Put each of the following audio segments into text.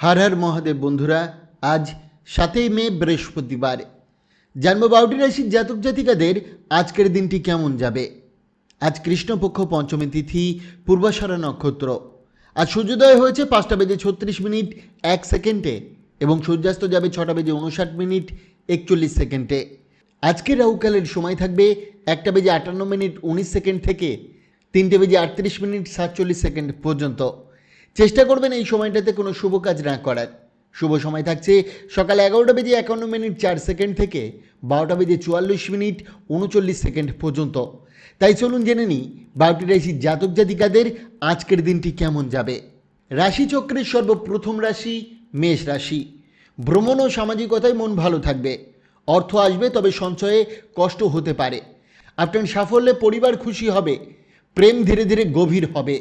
हर हर महादेव बंधुरा आज 7 मे बृहस्पतिवार জানবো 12টি রাশির জাতক জাতিকাদের আজকের দিনটি কেমন যাবে। আজ কৃষ্ণপক্ষ পঞ্চমী তিথি, পূর্বাষাঢ়া নক্ষত্র। আজ সূর্যোদয় হয়েছে 5:36:01 এবং সূর্যাস্ত যাবে 6:59:41। আজকের রাহুকালের সময় থাকবে 1:58:19 থেকে 3:38:47 পর্যন্ত। চেষ্টা করবেন এই সময়টাতে কোনো শুভ কাজ না করার। শুভ সময় থাকছে সকাল 11:51:04 থেকে 12:44:39 পর্যন্ত। তাই চলুন জেনে নিই 12টি রাশির জাতক জাতিকাদের আজকের দিনটি কেমন যাবে। রাশিচক্রের সর্বপ্রথম রাশি মেষ রাশি। ভ্রমণ ও সামাজিকতায় মন ভালো থাকবে। অর্থ আসবে, তবে সঞ্চয়ে কষ্ট হতে পারে। আপনার সাফল্যে পরিবার খুশি হবে। প্রেম ধীরে ধীরে গভীর হবে।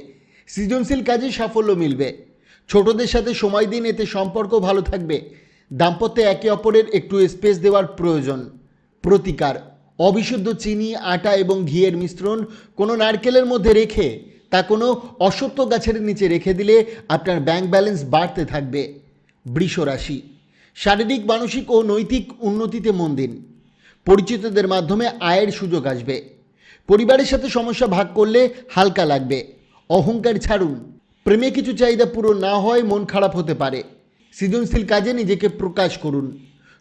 সৃজনশীল কাজে সাফল্য মিলবে। ছোটদের সাথে সময় দিন, এতে সম্পর্ক ভালো থাকবে। দাম্পত্যে একে অপরের একটু স্পেস দেওয়ার প্রয়োজন। প্রতিকার: অবিশুদ্ধ চিনি, আটা এবং ঘিয়ের মিশ্রণ কোনো নারকেলের মধ্যে রেখে তা কোনো অশ্বত্থ গাছের নিচে রেখে দিলে আপনার ব্যাংক ব্যালেন্স বাড়তে থাকবে। বৃষ রাশি। শারীরিক, মানসিক ও নৈতিক উন্নতিতে মন দিন। পরিচিতদের মাধ্যমে আয়ের সুযোগ আসবে। পরিবারের সাথে সমস্যা ভাগ করলে হালকা লাগবে। অহংকার ছাড়ুন। প্রেমে কিছু চাহিদা পূরণ না হয় মন খারাপ হতে পারে। সৃজনশীল কাজে নিজেকে প্রকাশ করুন।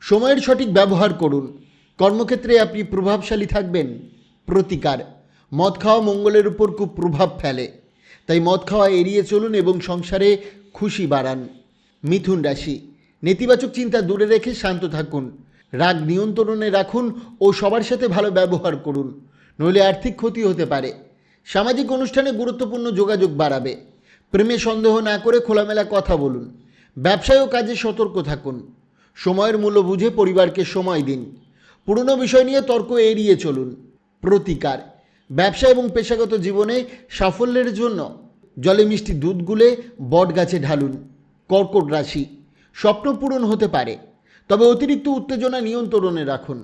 সময়ের সঠিক ব্যবহার করুন। কর্মক্ষেত্রে আপনি প্রভাবশালী থাকবেন। প্রতিকার: মদ খাওয়া মঙ্গলের উপর খুব প্রভাব ফেলে, তাই মদ খাওয়া এড়িয়ে চলুন এবং সংসারে খুশি বাড়ান। মিথুন রাশি। নেতিবাচক চিন্তা দূরে রেখে শান্ত থাকুন। রাগ নিয়ন্ত্রণে রাখুন ও সবার সাথে ভালো ব্যবহার করুন, নইলে আর্থিক ক্ষতি হতে পারে। সামাজিক অনুষ্ঠানে গুরুত্বপূর্ণ যোগাযোগ বাড়াবে। প্রেমে সন্দেহ না করে খোলামেলা কথা বলুন। ব্যবসায় ও কাজে সতর্ক থাকুন। সময়ের মূল্য বুঝে পরিবারকে সময় দিন। পুরনো বিষয় নিয়ে তর্ক এড়িয়ে চলুন। প্রতিকার: ব্যবসা এবং পেশাগত জীবনে সাফল্যের জন্য জলে মিষ্টি দুধ গুলে বট গাছে ঢালুন। কর্কট রাশি। স্বপ্ন পূরণ হতে পারে, তবে অতিরিক্ত উত্তেজনা নিয়ন্ত্রণে রাখুন।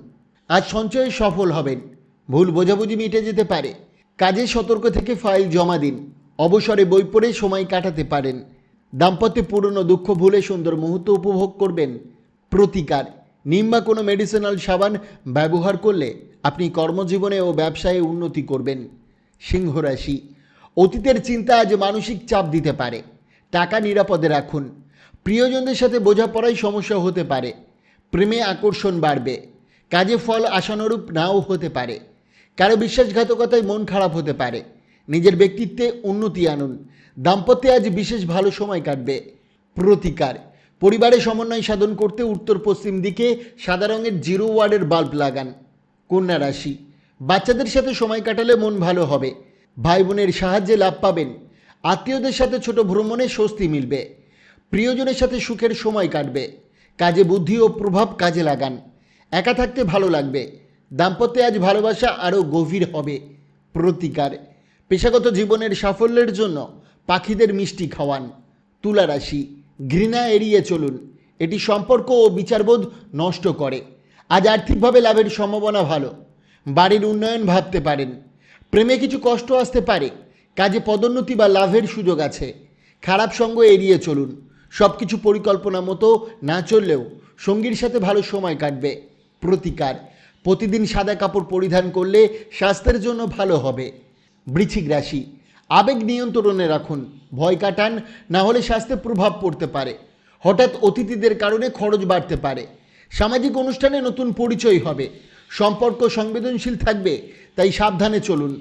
আজ সঞ্চয়ে সফল হবেন। ভুল বোঝাবুঝি মিটে যেতে পারে। কাজে সতর্ক থেকে ফাইল জমা দিন। অবসরে বই পড়ে সময় কাটাতে পারেন। দাম্পত্যে পুরনো দুঃখ ভুলে সুন্দর মুহূর্ত উপভোগ করবেন। প্রতিকার: নিম বা কোনো মেডিসিনাল সাবান ব্যবহার করলে আপনি কর্মজীবনে ও ব্যবসায়ে উন্নতি করবেন। সিংহ রাশি। অতীতের চিন্তা আজ মানসিক চাপ দিতে পারে। টাকা নিরাপদে রাখুন। প্রিয়জনদের সাথে বোঝাপড়ায় সমস্যা হতে পারে। প্রেমে আকর্ষণ বাড়বে। কাজে ফল আশানুরূপ নাও হতে পারে। কারো বিশ্বাসঘাতকতায় মন খারাপ হতে পারে। নিজের ব্যক্তিত্বে উন্নতি আনুন। দাম্পত্যে আজ বিশেষ ভালো সময় কাটবে। প্রতিকার: পরিবারে সমন্বয় সাধন করতে উত্তর পশ্চিম দিকে সাদা রঙের 0 ওয়াটের বাল্ব লাগান। কন্যা রাশি। বাচ্চাদের সাথে সময় কাটালে মন ভালো হবে। ভাই বোনের সাহায্যে লাভ পাবেন। আত্মীয়দের সাথে ছোট ভ্রমণে স্বস্তি মিলবে। প্রিয়জনের সাথে সুখের সময় কাটবে। কাজে বুদ্ধি ও প্রভাব কাজে লাগান। একা থাকতে ভালো লাগবে। দাম্পত্যে আজ ভালোবাসা আরও গভীর হবে। প্রতিকার: পেশাগত জীবনের সাফল্যের জন্য পাখিদের মিষ্টি খাওয়ান। তুলা রাশি। ঘৃণা এড়িয়ে চলুন, এটি সম্পর্ক ও বিচারবোধ নষ্ট করে। আজ আর্থিকভাবে লাভের সম্ভাবনা ভালো। বাড়ির উন্নয়ন ভাবতে পারেন। প্রেমে কিছু কষ্ট আসতে পারে। কাজে পদোন্নতি বা লাভের সুযোগ আছে। খারাপ সঙ্গ এড়িয়ে চলুন। সব কিছু পরিকল্পনা মতো না চললেও সঙ্গীর সাথে ভালো সময় কাটবে। প্রতিকার: প্রতিদিন সাদা কাপড় পরিধান করলে স্বাস্থ্যের জন্য ভালো হবে। বৃশ্চিক রাশি। আবেগ নিয়ন্ত্রণে রাখুন। ভয় কাটান, না হলে স্বাস্থ্যে প্রভাব পড়তে পারে। হঠাৎ অতিথিদের কারণে খরচ বাড়তে পারে। সামাজিক অনুষ্ঠানে নতুন পরিচয় হবে। সম্পর্ক সংবেদনশীল থাকবে, তাই সাবধানে চলুন।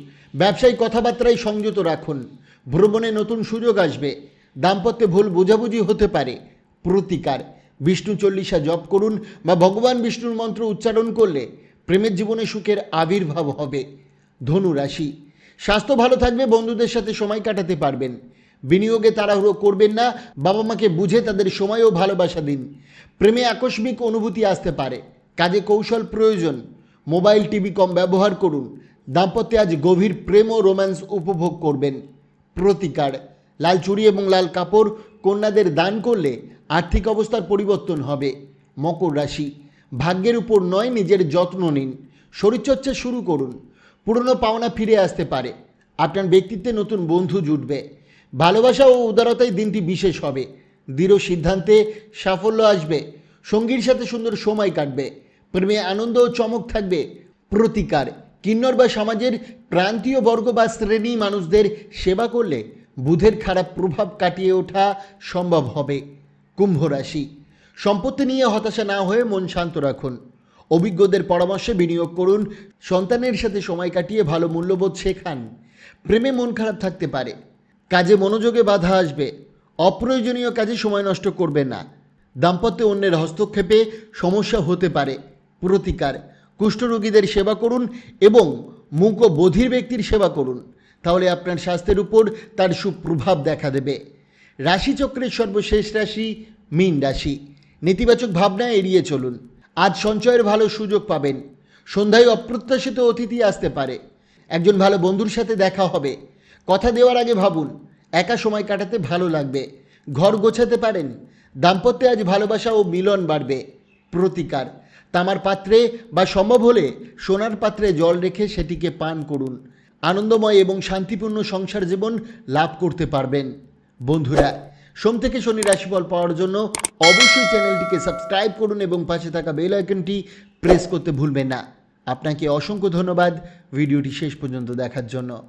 ব্যবসায়িক কথাবার্তায় সংযত রাখুন। ভ্রমণে নতুন সুযোগ আসবে। দাম্পত্যে ভুল বোঝাবুঝি হতে পারে। প্রতিকার: বিষ্ণু চল্লিশা জপ করুন বা ভগবান বিষ্ণুর মন্ত্র উচ্চারণ করলে প্রেমের জীবনে সুখের আবির্ভাব হবে। ধনু রাশি। স্বাস্থ্য ভালো থাকবে। বন্ধুদের সাথে সময় কাটাতে পারবেন। বিনিয়োগে তাড়াহুড়ো করবেন না। বাবা মাকে বুঝে তাদের সময় ও ভালোবাসা দিন। প্রেমে আকস্মিক অনুভূতি আসতে পারে। কাজে কৌশল প্রয়োজন। মোবাইল টিভি কম ব্যবহার করুন। দাম্পত্যে আজ গভীর প্রেম ও রোম্যান্স উপভোগ করবেন। প্রতিকার: লাল চুড়ি এবং লাল কাপড় কন্যাদের দান করলে আর্থিক অবস্থার পরিবর্তন হবে। মকর রাশি। ভাগ্যের উপর নয়, নিজের যত্ন নিন। শরীরচর্চা শুরু করুন। পুরনো পাওনা ফিরে আসতে পারে। আপনার ব্যক্তিত্বে নতুন বন্ধু জুটবে। ভালোবাসা ও উদারতায় দিনটি বিশেষ হবে। দৃঢ় সিদ্ধান্তে সাফল্য আসবে। সঙ্গীর সাথে সুন্দর সময় কাটবে। প্রেমে আনন্দ ও চমক থাকবে। প্রতিকার, কিন্নর বা সমাজের প্রান্তীয় বর্গ বা শ্রেণী মানুষদের সেবা করলে বুধের খারাপ প্রভাব কাটিয়ে ওঠা সম্ভব হবে। কুম্ভ রাশি, সম্পত্তি নিয়ে হতাশা না হয়ে মন শান্ত রাখুন। অভিজ্ঞদের পরামর্শে বিনিয়োগ করুন। সন্তানের সাথে সময় কাটিয়ে ভালো মূল্যবোধ শেখান। প্রেমে মন খারাপ থাকতে পারে। কাজে মনোযোগে বাধা আসবে। অপ্রয়োজনীয় কাজে সময় নষ্ট করবেন না। দাম্পত্যে অন্যের হস্তক্ষেপে সমস্যা হতে পারে। প্রতিকার, কুষ্ঠরোগীদের সেবা করুন এবং মূক ও বধির ব্যক্তির সেবা করুন। তাহলে আপনার স্বাস্থ্যের উপর তার সুপ্রভাব দেখা দেবে। রাশিচক্রের সর্বশেষ রাশি মীন রাশি। নেতিবাচক ভাবনা এড়িয়ে চলুন। আজ সঞ্চয়ের ভালো সুযোগ পাবেন। সন্ধ্যায় অপ্রত্যাশিত অতিথি আসতে পারে। একজন ভালো বন্ধুর সাথে দেখা হবে। কথা দেওয়ার আগে ভাবুন। একা সময় কাটাতে ভালো লাগবে। ঘর গোছাতে পারেন। দাম্পত্যে আজ ভালোবাসা ও মিলন বাড়বে। প্রতিকার, তামার পাত্রে বা সম্ভব হলে সোনার পাত্রে জল রেখে সেটিকে পান করুন। আনন্দময় এবং শান্তিপূর্ণ সংসার জীবন লাভ করতে পারবেন। বন্ধুরা, সোম থেকে শনি রাশিফল পাওয়ার জন্য অবশ্যই চ্যানেলটিকে সাবস্ক্রাইব করুন এবং পাশে থাকা বেল আইকনটি প্রেস করতে ভুলবেন না। আপনাকে অসংখ্য ধন্যবাদ ভিডিওটি শেষ পর্যন্ত দেখার জন্য।